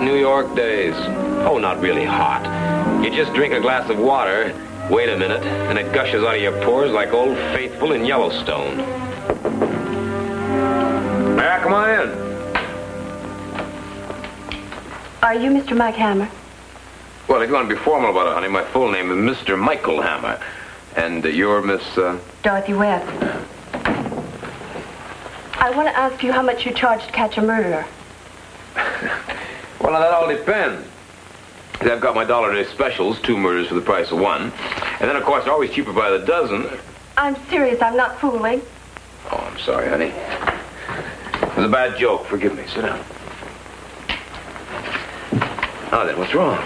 hot New York days. Oh, not really hot. You just drink a glass of water, wait a minute, and it gushes out of your pores like Old Faithful in Yellowstone. May I come on in? Are you Mr. Mike Hammer? Well, if you want to be formal about it, honey, my full name is Mr. Michael Hammer. And you're Miss, Dorothy Webb. I want to ask you how much you charge to catch a murderer. Well, now, that all depends. I've got my $1 specials, 2 murders for the price of 1. And then, of course, they're always cheaper by the dozen. I'm serious. I'm not fooling. Oh, I'm sorry, honey. It was a bad joke. Forgive me. Sit down. Now then, what's wrong?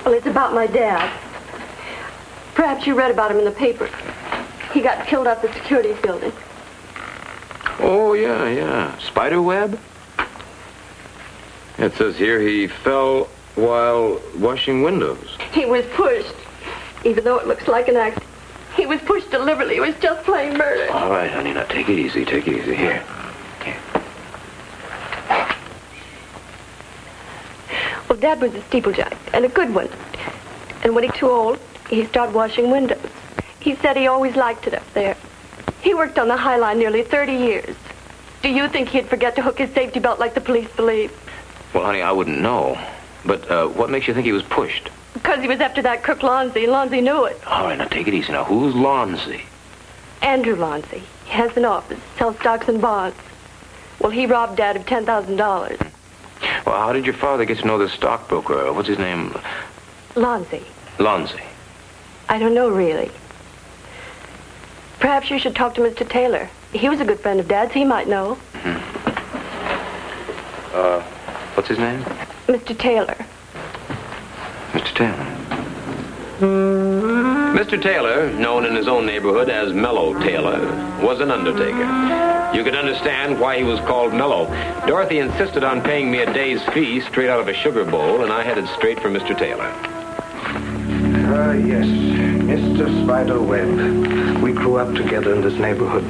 Well, it's about my dad. Perhaps you read about him in the paper. He got killed at the securities building. Oh, yeah. Spiderweb? It says here he fell while washing windows. He was pushed, even though it looks like an accident. He was pushed deliberately. It was just plain murder. All right, honey, now take it easy. Take it easy. Here. Well, Dad was a steeplejack, and a good one. And when he was too old, he started washing windows. He said he always liked it up there. He worked on the High Line nearly 30 years. Do you think he'd forget to hook his safety belt like the police believe? Well, honey, I wouldn't know. But what makes you think he was pushed? Because he was after that crook Lonzy, and Lonzy knew it. All right, now take it easy. Now, who's Lonzy? Andrew Lonzy. He has an office, sells stocks and bonds. Well, he robbed Dad of $10,000. Well, how did your father get to know this stockbroker? What's his name? Lonzy. Lonzy. I don't know, really. Perhaps you should talk to Mr. Taylor. He was a good friend of Dad's. He might know. What's his name? Mr. Taylor. Mr. Taylor. Mr. Taylor, known in his own neighborhood as Mellow Taylor, was an undertaker. You could understand why he was called Mellow. Dorothy insisted on paying me a day's fee straight out of a sugar bowl, and I headed straight for Mr. Taylor. Yes, Mr. Spiderweb. We grew up together in this neighborhood.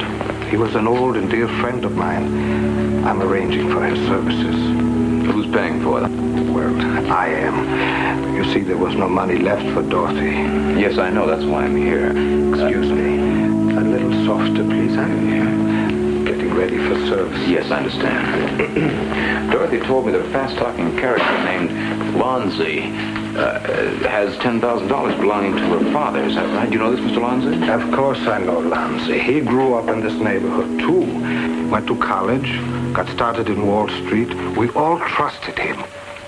He was an old and dear friend of mine. I'm arranging for his services. Who's paying for them? Well, I am. You see, there was no money left for Dorothy. Yes, I know. That's why I'm here. Excuse me. A little softer, please. I'm getting ready for service. Yes, I understand. Dorothy told me that a fast-talking character named Lonzy has $10,000 belonging to her father. Is that right? Do you know this, Mr. Lonzy? Of course I know Lonzy. He grew up in this neighborhood, too. Went to college, got started in Wall Street. We all trusted him.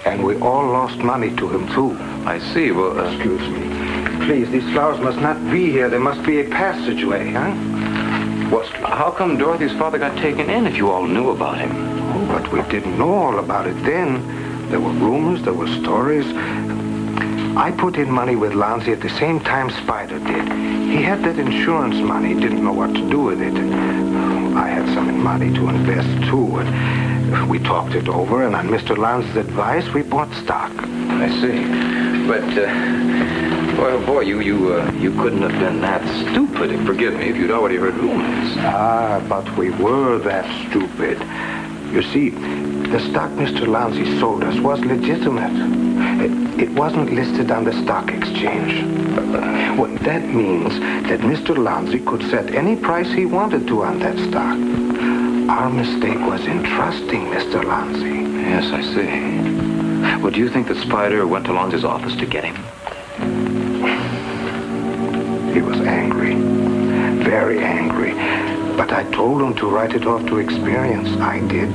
And we all lost money to him, too. I see. Well, excuse me. Please, these flowers must not be here. There must be a passageway, huh? Well, how come Dorothy's father got taken in if you all knew about him? Oh, but we didn't know all about it then. There were rumors, there were stories. I put in money with Lonzy at the same time Spider did. He had that insurance money, didn't know what to do with it. I had some money to invest, too. And we talked it over, and on Mr. Lonzy's advice, we bought stock. I see. But, boy, you couldn't have been that stupid, forgive me, if you'd already heard rumors. Ah, but we were that stupid. You see, the stock Mr. Lonzy sold us was legitimate. It wasn't listed on the stock exchange. Well, that means that Mr. Lonzy could set any price he wanted to on that stock. Our mistake was in trusting Mr. Lonzy. Yes, I see. Well, do you think the Spider went to Lonzy's office to get him? He was angry. Very angry. But I told him to write it off to experience. I did.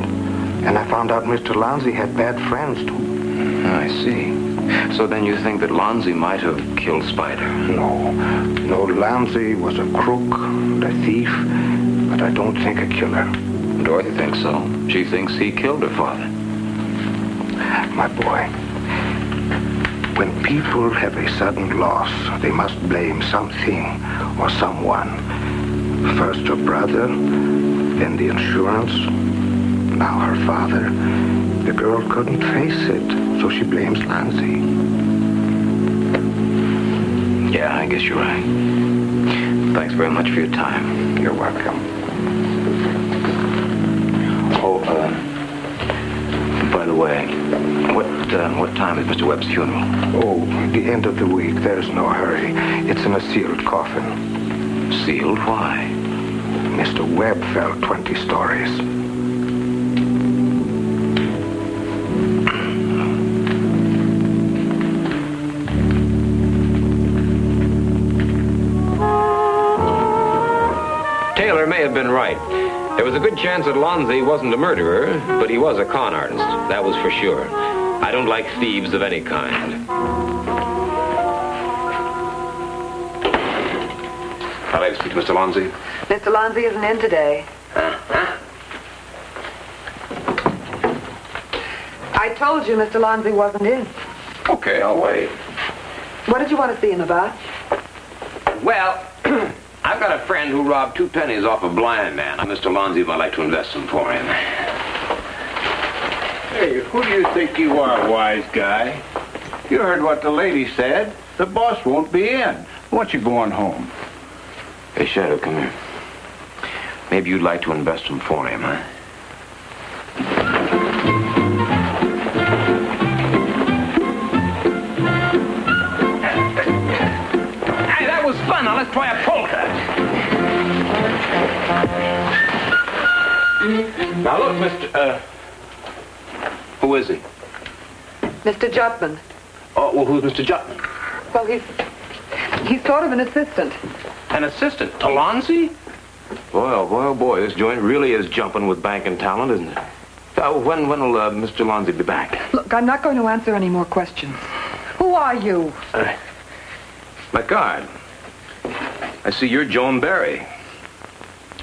And I found out Mr. Lonzy had bad friends, too. I see. So then you think that Lonzy might have killed Spider? No, Lonzy was a crook, a thief, but I don't think a killer. Dorothy thinks so. She thinks he killed her father. My boy, when people have a sudden loss, they must blame something or someone. First her brother, then the insurance, now her father. The girl couldn't face it, so she blames Lonzy. Yeah, I guess you're right. Thanks very much for your time. You're welcome. Oh, by the way, what time is Mr. Webb's funeral? Oh, the end of the week. There's no hurry. It's in a sealed coffin. Sealed? Why? Mr. Webb fell 20 stories. Taylor may have been right. There was a good chance that Lonzie wasn't a murderer, but he was a con artist. That was for sure. I don't like thieves of any kind. I'd like to speak to Mr. Lonzie. Mr. Lonzie isn't in today. I told you Mr. Lonzie wasn't in. Okay, I'll wait. What did you want to see him about? Well, I've got a friend who robbed 2 pennies off a blind man. Mr. Lonzie might like to invest them for him. Hey, who do you think you are, wise guy? You heard what the lady said. The boss won't be in. Why don't you go on home? Hey, Shadow, come here. Maybe you'd like to invest them for him, huh? Hey, that was fun. Now let's try a polka. Now, look, Mr. Who is he? Mr. Jutman. Oh, well, who's Mr. Jutman? Well, he's sort of an assistant. An assistant to Lonzie? Boy, oh boy, oh boy, this joint really is jumping with banking talent, isn't it? When will Mr. Lonzie be back? Look, I'm not going to answer any more questions. Who are you? My card. I see you're Joan Barry.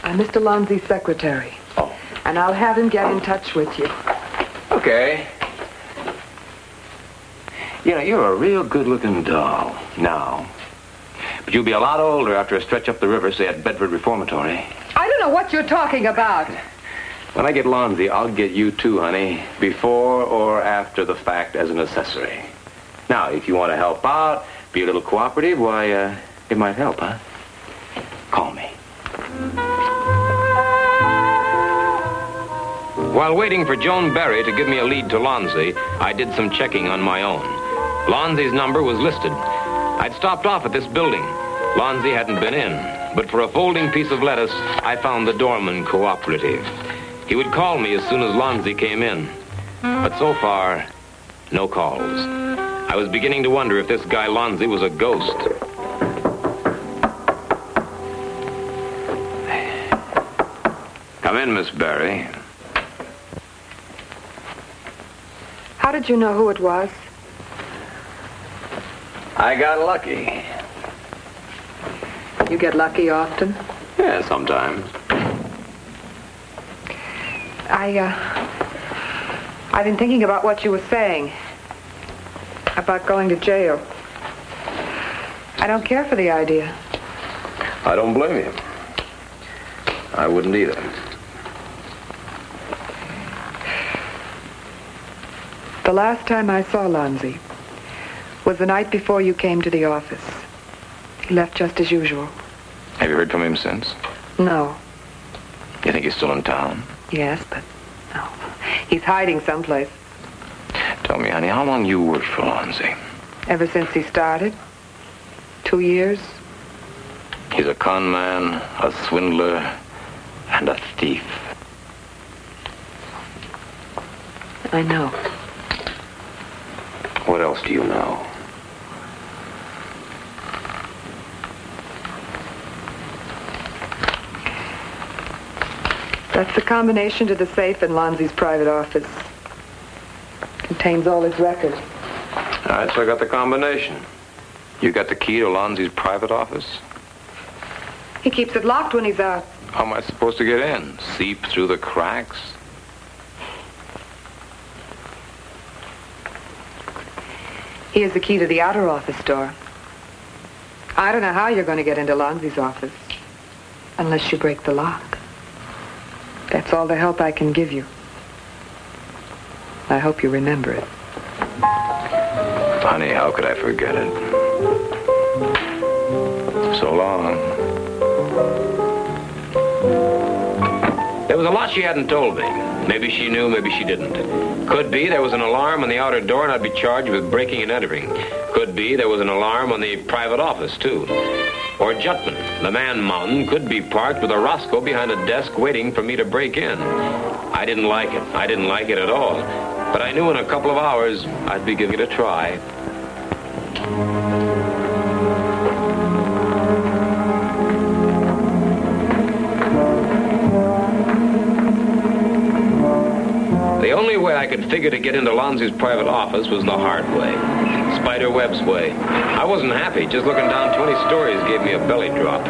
I'm Mr. Lonzie's secretary. Oh. And I'll have him get in touch with you. Okay. You know, you're a real good-looking doll now. But you'll be a lot older after a stretch up the river, say at Bedford Reformatory. I don't know what you're talking about. When I get Lonzie, I'll get you too, honey. Before or after the fact as an accessory. Now, if you want to help out, be a little cooperative, why, it might help, huh? Call me. While waiting for Joan Barry to give me a lead to Lonzie, I did some checking on my own. Lonzie's number was listed. I'd stopped off at this building. Lonzie hadn't been in, but for a folding piece of lettuce, I found the doorman cooperative. He would call me as soon as Lonzie came in. But so far, no calls. I was beginning to wonder if this guy Lonzie was a ghost. Come in, Miss Barry. How did you know who it was? I got lucky. You get lucky often? Yeah, sometimes. I've been thinking about what you were saying. About going to jail. I don't care for the idea. I don't blame you. I wouldn't either. The last time I saw Lonzie was the night before you came to the office. He left just as usual. Have you heard from him since? No. You think he's still in town? Yes, but no. He's hiding someplace. Tell me, honey, how long you worked for Lonzie? Ever since he started. 2 years. He's a con man, a swindler, and a thief. I know. What else do you know? That's the combination to the safe in Lonzie's private office. Contains all his records. All right, so I got the combination. You got the key to Lonzie's private office? He keeps it locked when he's out. How am I supposed to get in? Seep through the cracks? He has the key to the outer office door. I don't know how you're going to get into Lonzie's office. Unless you break the lock. That's all the help I can give you. I hope you remember it. Honey, how could I forget it? So long. There was was a lot she hadn't told me. Maybe she knew, maybe she didn't. Could be there was an alarm on the outer door and I'd be charged with breaking and entering. Could be there was an alarm on the private office, too. Or Jutman, the man mountain, could be parked with a Roscoe behind a desk waiting for me to break in. I didn't like it. I didn't like it at all. But I knew in a couple of hours I'd be giving it a try. The only way I could figure to get into Lonzi's private office was the hard way. Spider Webb's way. I wasn't happy. Just looking down 20 stories gave me a belly drop.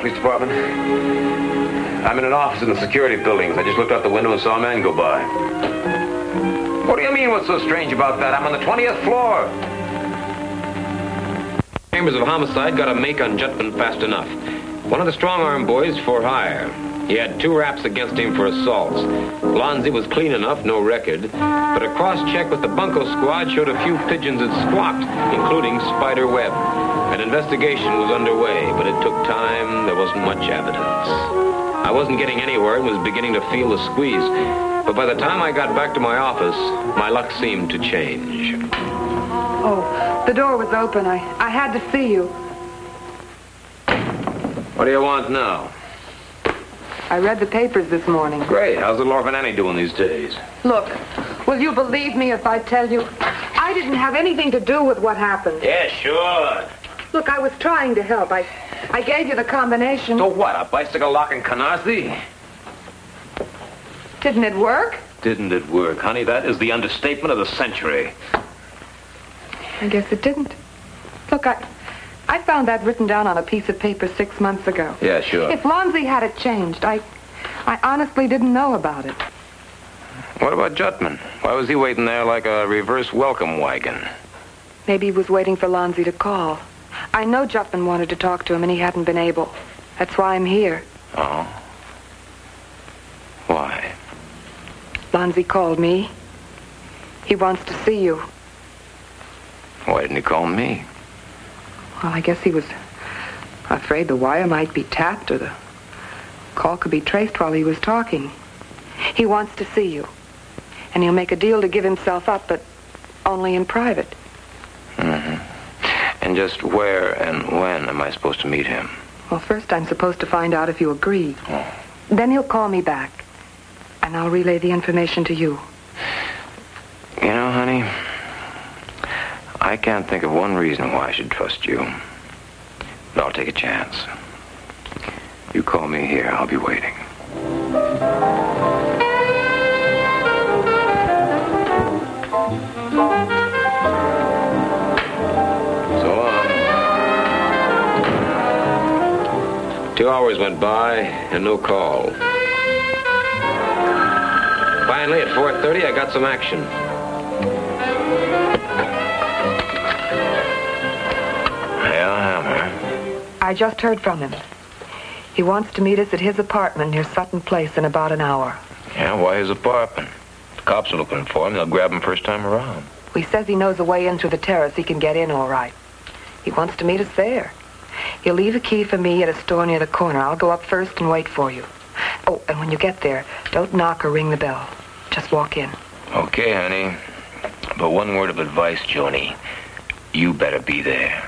Department. I'm in an office in the security buildings. I just looked out the window and saw a man go by. What do you mean, what's so strange about that? I'm on the 20th floor. Chambers of homicide got a make on Jutman fast enough. One of the strong-arm boys for hire. He had 2 raps against him for assaults. Lonzi was clean enough, no record. But a cross-check with the bunco squad showed a few pigeons had squawked, including Spider Webb. An investigation was underway, but it took time. There wasn't much evidence. I wasn't getting anywhere and was beginning to feel the squeeze. But by the time I got back to my office, my luck seemed to change. Oh, the door was open. I had to see you. What do you want now? I read the papers this morning. Great. How's little orphan Annie doing these days? Look, will you believe me if I tell you I didn't have anything to do with what happened? Yeah, sure. Look, I was trying to help. I gave you the combination. So what, a bicycle lock in Canarsie? Didn't it work? Didn't it work, honey? That is the understatement of the century. I guess it didn't. Look, I found that written down on a piece of paper 6 months ago. Yeah, sure. If Lonzi had it changed, I honestly didn't know about it. What about Jutman? Why was he waiting there like a reverse welcome wagon? Maybe he was waiting for Lonzi to call. I know Jutman wanted to talk to him, and he hadn't been able. That's why I'm here. Oh? Why? Lonzi called me. He wants to see you. Why didn't he call me? Well, I guess he was afraid the wire might be tapped or the call could be traced while he was talking. He wants to see you. And he'll make a deal to give himself up, but only in private. Mm-hmm. And just where and when am I supposed to meet him? Well, first I'm supposed to find out if you agree. Oh. Then he'll call me back, and I'll relay the information to you. You know, honey, I can't think of one reason why I should trust you. But I'll take a chance. You call me here, I'll be waiting. So long. 2 hours went by and no call. Finally, at 4:30, I got some action. I just heard from him. He wants to meet us at his apartment near Sutton Place in about an hour. Yeah, why his apartment? The cops are looking for him. They'll grab him first time around. He says he knows a way in through the terrace he can get in all right. He wants to meet us there. He'll leave a key for me at a store near the corner. I'll go up first and wait for you. Oh, and when you get there, don't knock or ring the bell. Just walk in. Okay, honey. But one word of advice, Joni. You better be there.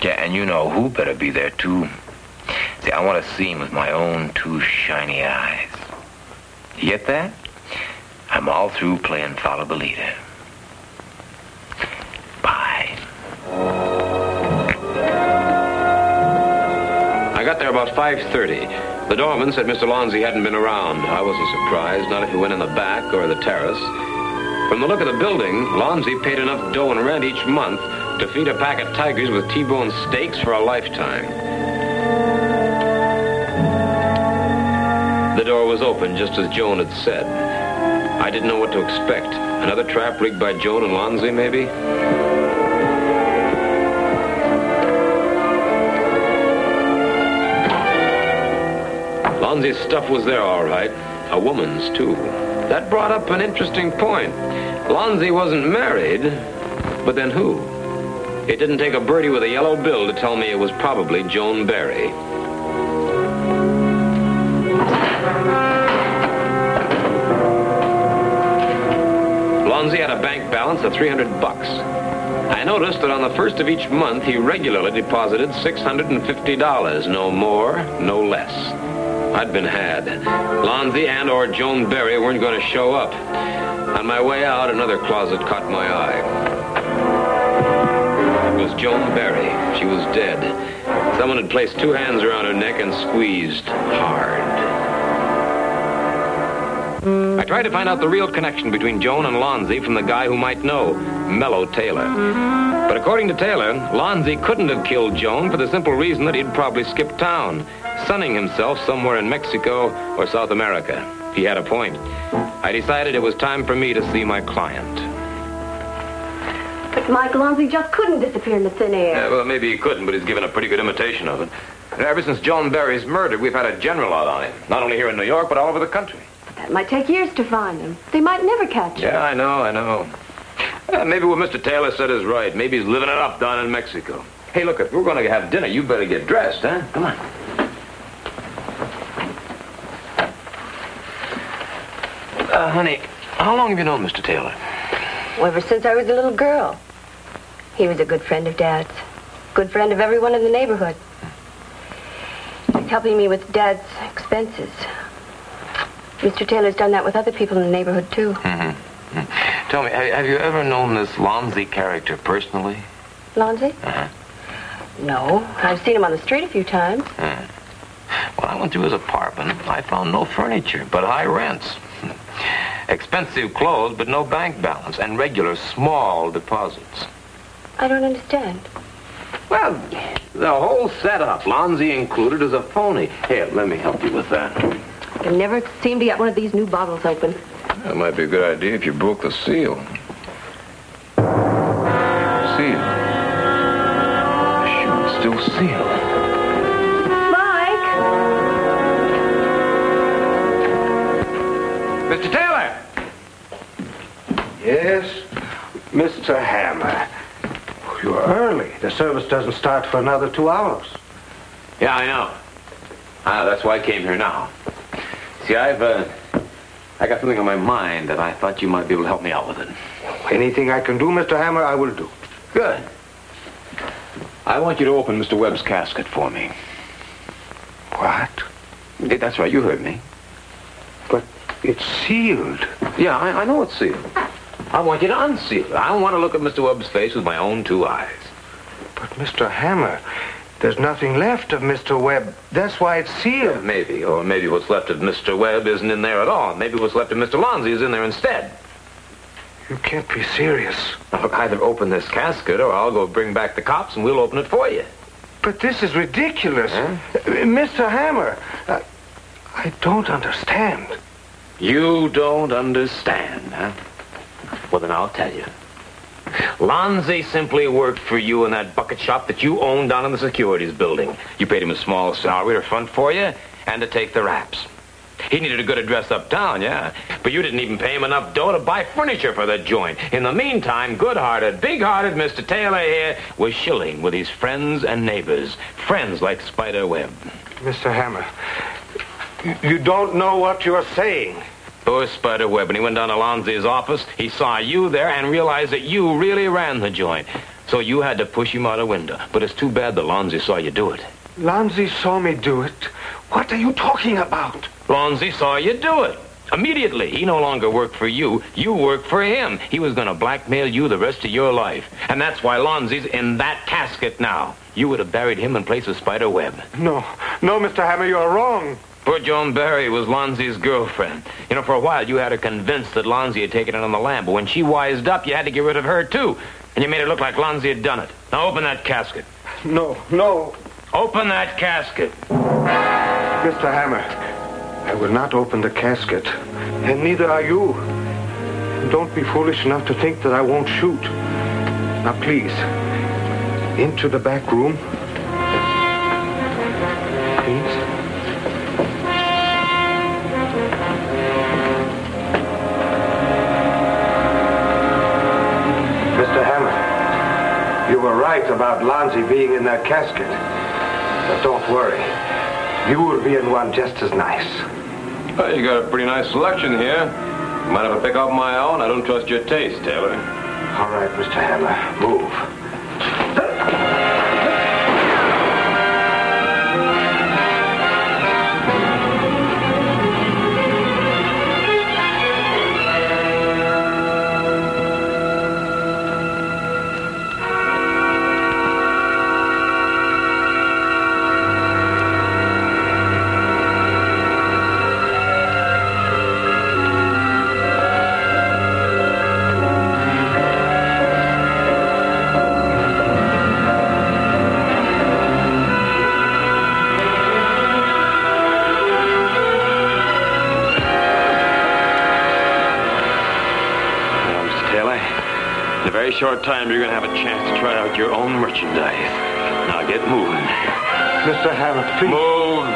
Yeah, and you know who better be there, too. See, I want to see him with my own two shiny eyes. You get that? I'm all through playing Falabalita. Bye. I got there about 5:30. The doorman said Mr. Lonzi hadn't been around. I wasn't surprised, not if he went in the back or the terrace. From the look of the building, Lonzi paid enough dough and rent each month to feed a pack of tigers with T-bone steaks for a lifetime. The door was open, just as Joan had said. I didn't know what to expect. Another trap rigged by Joan and Lonzi, maybe? Lonzi's stuff was there, all right. A woman's, too. That brought up an interesting point. Lonzi wasn't married, but then who? It didn't take a birdie with a yellow bill to tell me it was probably Joan Barry. Lonzi had a bank balance of $300. I noticed that on the first of each month, he regularly deposited $650, no more, no less. I'd been had. Lonzi and or Joan Barry weren't going to show up. On my way out, another closet caught my eye. It was Joan Barry. She was dead. Someone had placed 2 hands around her neck and squeezed hard. I tried to find out the real connection between Joan and Lonzi from the guy who might know, Mello Taylor. But according to Taylor, Lonzi couldn't have killed Joan for the simple reason that he'd probably skipped town, sunning himself somewhere in Mexico or South America. He had a point. I decided it was time for me to see my client. But Mike Lonzi just couldn't disappear in the thin air. Yeah, well, maybe he couldn't, but he's given a pretty good imitation of it. And ever since Joan Barry's murder, we've had a general out on him. Not only here in New York, but all over the country. That might take years to find him. They might never catch him. Yeah, I know. Maybe what Mr. Taylor said is right. Maybe he's living it up down in Mexico. Hey, look, if we're going to have dinner, you better get dressed, huh? Come on. Honey, how long have you known Mr. Taylor? Well, ever since I was a little girl. He was a good friend of Dad's. Good friend of everyone in the neighborhood. He's helping me with Dad's expenses. Mr. Taylor's done that with other people in the neighborhood, too. Mm-hmm. Tell me, have you ever known this Lonzi character personally? Lonzi? Uh-huh. No. I've seen him on the street a few times. When I went through his apartment, I found no furniture, but high rents. Expensive clothes, but no bank balance, and regular small deposits. I don't understand. Well, the whole setup, Lonzi included, is a phony. Here, let me help you with that. I can never seem to get one of these new bottles open. That might be a good idea if you broke the seal. Seal. Sure, it's still sealed. Mike! Mr. Taylor! Yes, Mr. Hammer. You're early. The service doesn't start for another 2 hours. Yeah, I know. That's why I came here now. See, I've I got something on my mind that I thought you might be able to help me out with it. Anything I can do, Mr. Hammer, I will do. Good. I want you to open Mr. Webb's casket for me. What? That's right, you heard me. But it's sealed. Yeah, I know it's sealed. I want you to unseal it. I want to look at Mr. Webb's face with my own two eyes. But, Mr. Hammer, there's nothing left of Mr. Webb. That's why it's sealed. Yeah, maybe. Or maybe what's left of Mr. Webb isn't in there at all. Maybe what's left of Mr. Lonzi is in there instead. You can't be serious. Now, look, either open this casket or I'll go bring back the cops and we'll open it for you. But this is ridiculous. Huh? Mr. Hammer, I don't understand. You don't understand, huh? Well, then I'll tell you. Lonzi simply worked for you in that bucket shop that you owned down in the securities building. You paid him a small salary to front for you and to take the raps. He needed a good address uptown, yeah. But you didn't even pay him enough dough to buy furniture for the joint. In the meantime, good-hearted, big-hearted Mr. Taylor here was shilling with his friends and neighbors. Friends like Spider Webb. Mr. Hammer, you don't know what you're saying. Poor Spider Webb, when he went down to Lonzi's office, he saw you there and realized that you really ran the joint. So you had to push him out a window. But it's too bad that Lonzi saw you do it. Lonzi saw me do it. What are you talking about? Lonzi saw you do it. Immediately. He no longer worked for you. You worked for him. He was going to blackmail you the rest of your life. And that's why Lonzi's in that casket now. You would have buried him in place of Spider Webb. No, Mr. Hammer, you're wrong. Poor Joan Barry was Lonzi's girlfriend. You know, for a while you had her convinced that Lonzi had taken it on the lam, but when she wised up, you had to get rid of her, too. And you made it look like Lonzi had done it. Now open that casket. No. Open that casket. Mr. Hammer, I will not open the casket, and neither are you. Don't be foolish enough to think that I won't shoot. Now, please, into the back room. Please. Mr. Hammer, you were right about Lonzi being in that casket. But don't worry. You will be in one just as nice. Well, you got a pretty nice selection here. Might have a pick of my own. I don't trust your taste, Taylor. All right, Mr. Hammer, move. Short time, you're going to have a chance to try out your own merchandise. Now get moving. Mr. Hammer, please. Move.